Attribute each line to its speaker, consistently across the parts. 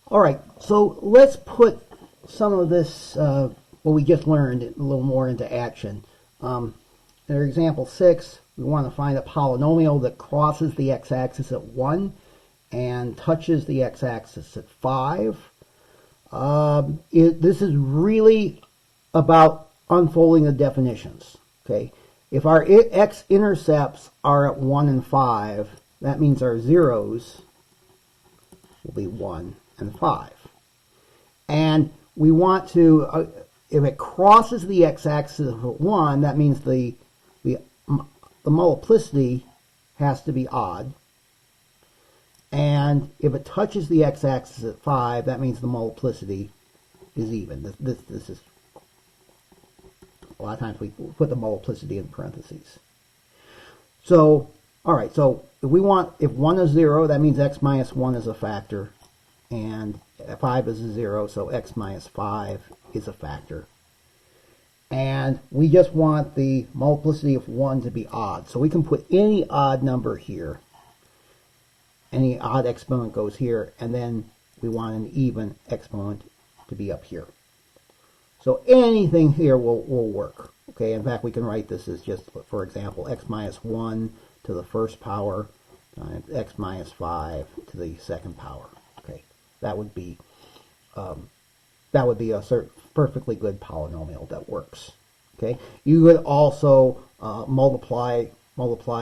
Speaker 1: All right, so let's put some of this, what we just learned, a little more into action. In example 6, we want to find a polynomial that crosses the x-axis at 1 and touches the x-axis at 5. This is really about unfolding the definitions. Okay, if our x-intercepts are at 1 and 5, that means our zeros will be 1 and 5. And we want to, if it crosses the x-axis at 1, that means the multiplicity has to be odd. And if it touches the x-axis at 5, that means the multiplicity is even. This is, a lot of times we put the multiplicity in parentheses. So, all right, so if 1 is 0, that means x minus 1 is a factor. And 5 is a 0, so x minus 5 is a factor. And we just want the multiplicity of 1 to be odd. So we can put any odd number here. Any odd exponent goes here, and then we want an even exponent to be up here. So anything here will work. Okay, in fact, we can write this as just, for example, x minus 1 to the first power times x minus 5 to the second power. Okay, that would be a perfectly good polynomial that works. Okay, you could also multiply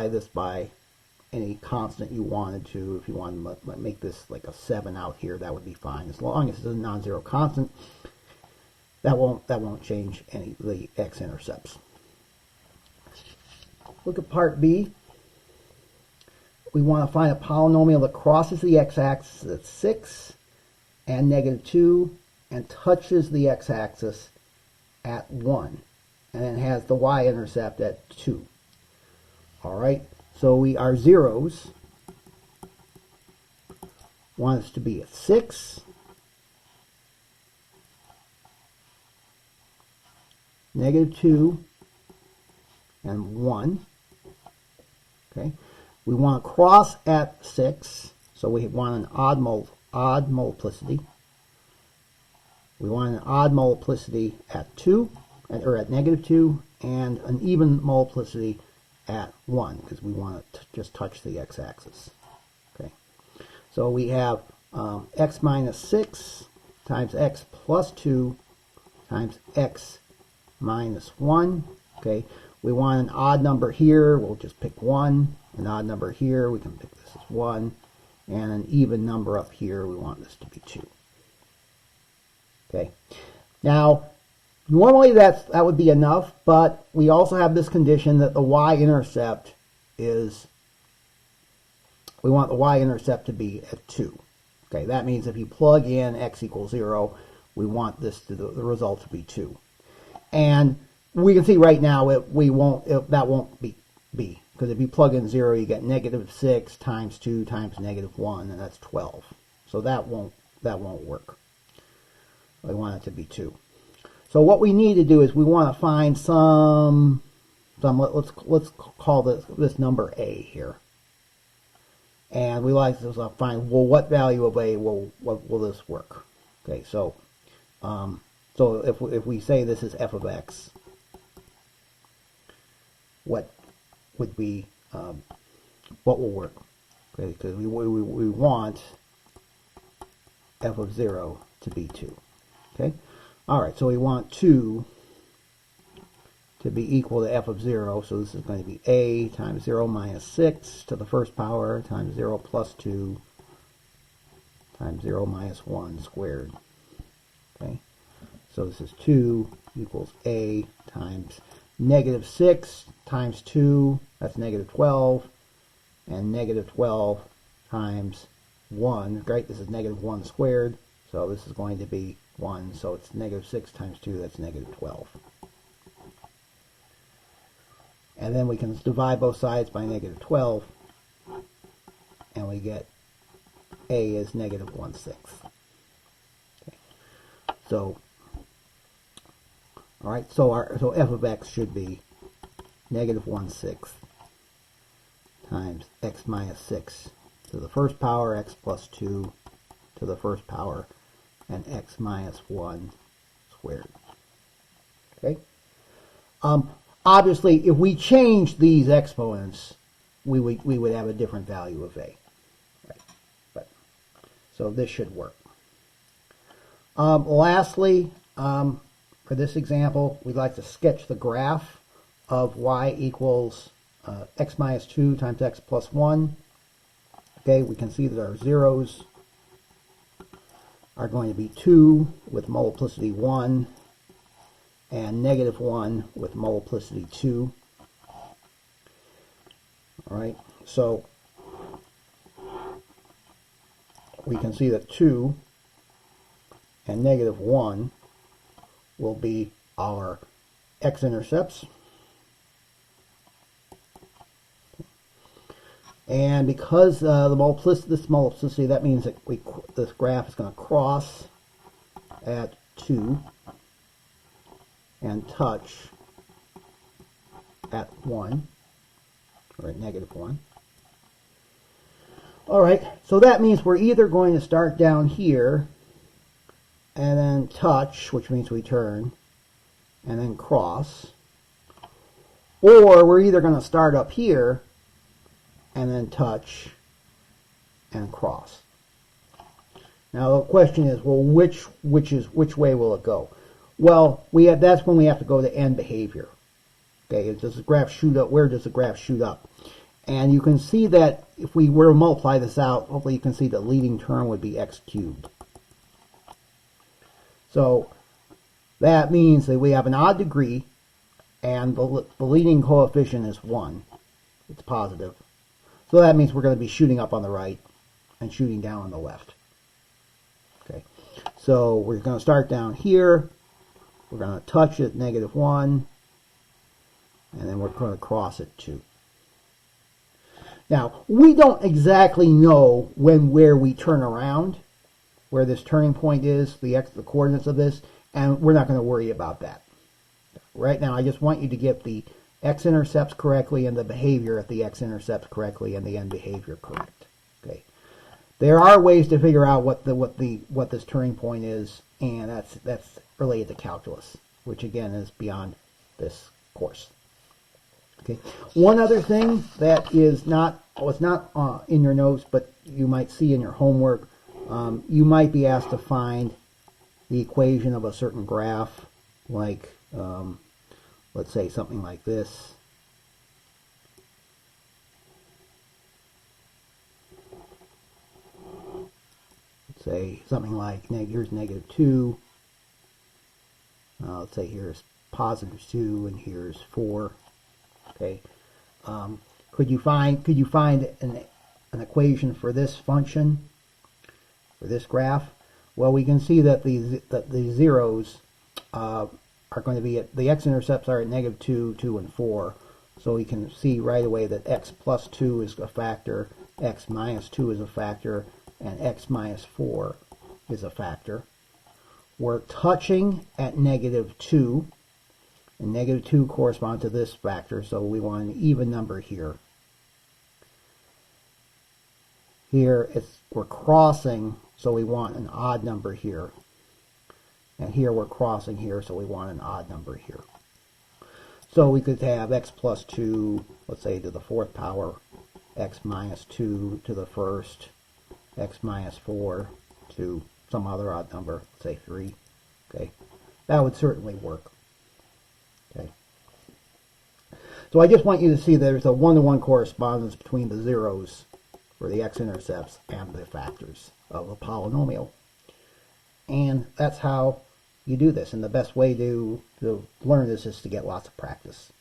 Speaker 1: this by any constant you wanted to. If you wanted to make this like a 7 out here, that would be fine. As long as it's a non-zero constant, that won't change any of the x-intercepts. Look at part B. We want to find a polynomial that crosses the x-axis at 6 and -2 and touches the x-axis at 1 and then has the y-intercept at 2. All right. So our zeros want us to be at 6, -2, and 1. Okay, we want to cross at 6, so we want an odd multiplicity. We want an odd multiplicity at 2, or at -2, and an even multiplicity at 1, because we want to just touch the x-axis. Okay, so we have x minus 6 times x plus 2 times x minus 1. Okay, we want an odd number here, we'll just pick 1. An odd number here, we can pick this as 1. And an even number up here, we want this to be 2. Okay, now normally that would be enough, but we also have this condition that the y-intercept is, we want the y-intercept to be at 2. Okay, that means if you plug in x equals 0, we want this to the result to be 2. And we can see right now that won't be, because if you plug in 0, you get -6 times 2 times -1, and that's 12. So that won't work. We want it to be 2. So what we need to do is we want to find some let's call this number a here. And we like to find, well, what value of a will this work? Okay, so if we say this is f of x, what would be what will work? Okay, because we want f of 0 to be 2. Okay, all right. So we want 2 to be equal to f of 0. So this is going to be a times 0 minus 6 to the first power times 0 plus 2 times 0 minus 1 squared. Okay, so this is 2 equals a times -6 times 2, that's -12, and -12 times 1, great, this is -1 squared, so this is going to be 1, so it's -6 times 2, that's -12. And then we can divide both sides by -12, and we get a is -1/6. Okay. So, all right, so f of x should be -1/6 times x minus 6 to the first power, x plus 2 to to the first power and x minus 1 squared. Okay. Obviously, if we change these exponents, we would have a different value of a. Right. But so this should work. Lastly, for this example, we'd like to sketch the graph of y equals x minus 2 times x plus 1. Okay, we can see that our zeros are going to be 2 with multiplicity 1 and negative 1 with multiplicity 2. All right, so we can see that 2 and negative 1 will be our x-intercepts. And because this multiplicity, that means that this graph is going to cross at 2 and touch at 1, or at negative 1. All right, so that means we're either going to start down here and then touch, which means we turn, and then cross, or we're either going to start up here and then touch and cross. Now the question is, well, which way will it go? Well, that's when we have to go to end behavior. Okay, does the graph shoot up? Where does the graph shoot up? And you can see that if we were to multiply this out, hopefully you can see the leading term would be x cubed. So that means that we have an odd degree, and the leading coefficient is 1. It's positive. So that means we're going to be shooting up on the right and shooting down on the left. Okay, so we're going to start down here. We're going to touch at negative 1, and then we're going to cross at 2. Now, we don't exactly know where we turn around, where this turning point is, the coordinates of this, and we're not going to worry about that. Right now, I just want you to get the x-intercepts correctly and the behavior at the x-intercepts correctly and the end behavior correct. Okay. There are ways to figure out what this turning point is, and that's related to calculus, which again is beyond this course. Okay. One other thing that is not in your notes, but you might see in your homework, you might be asked to find the equation of a certain graph, like let's say something like this. Let's say something like here's negative 2. Let's say here's positive 2 and here's 4. Okay. Could you find an equation for this function, for this graph? Well, we can see that the zeros are going to be the x-intercepts are at negative 2, 2, and 4. So we can see right away that x plus 2 is a factor, x minus 2 is a factor, and x minus 4 is a factor. We're touching at negative 2, and negative 2 corresponds to this factor, so we want an even number here. Here we're crossing, so we want an odd number here. And here we're crossing here, so we want an odd number here. So we could have x plus 2, let's say to the 4th power, x minus 2 to the 1st, x minus 4 to some other odd number, say 3. Okay, that would certainly work. Okay. So I just want you to see that there's a one-to-one correspondence between the zeros for the x-intercepts and the factors of a polynomial. And that's how you do this. And the best way to learn this is to get lots of practice.